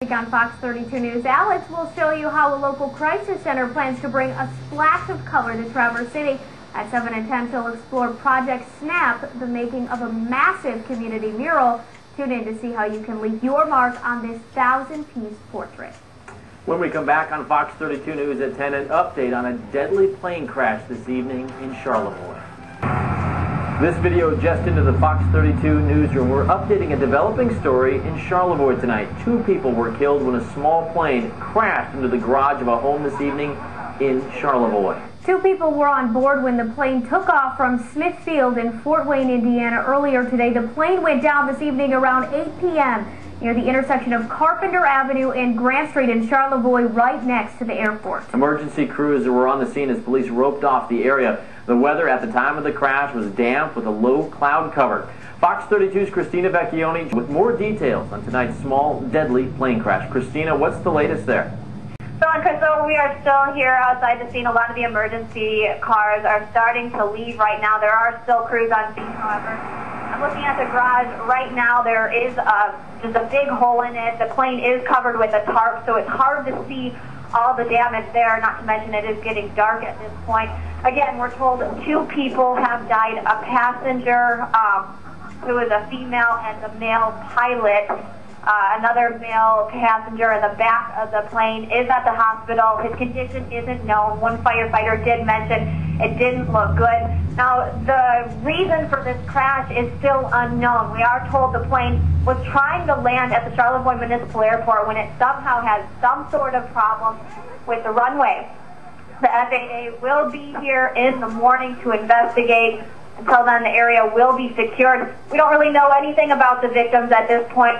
On Fox 32 News, Alex will show you how a local crisis center plans to bring a splash of color to Traverse City. At 7 and 10, she'll explore Project Snap, the making of a massive community mural. Tune in to see how you can leave your mark on this 1,000-piece portrait. When we come back on Fox 32 News at 10, an update on a deadly plane crash this evening in Charlevoix. This video just into the Fox 32 newsroom. We're updating a developing story in Charlevoix tonight. 2 people were killed when a small plane crashed into the garage of a home this evening in Charlevoix. 2 people were on board when the plane took off from Smith Field in Fort Wayne, Indiana earlier today. The plane went down this evening around 8 p.m. near the intersection of Carpenter Avenue and Grant Street in Charlevoix, right next to the airport. Emergency crews were on the scene as police roped off the area. The weather at the time of the crash was damp with a low cloud cover. Fox 32's Christina Vecchione with more details on tonight's small, deadly plane crash. Christina, what's the latest there? So, Crystal, we are still here outside the scene. A lot of the emergency cars are starting to leave right now. There are still crews on scene, however. I'm looking at the garage right now. There is just a big hole in it. The plane is covered with a tarp, so it's hard to see all the damage there, not to mention it is getting dark at this point. Again, we're told 2 people have died, a passenger who is a female and the male pilot. Another male passenger in the back of the plane is at the hospital. His condition isn't known. One firefighter did mention it didn't look good. Now, the reason for this crash is still unknown. We are told the plane was trying to land at the Charlevoix Municipal Airport when it somehow had some sort of problem with the runway. The FAA will be here in the morning to investigate. Until then, the area will be secured. We don't really know anything about the victims at this point.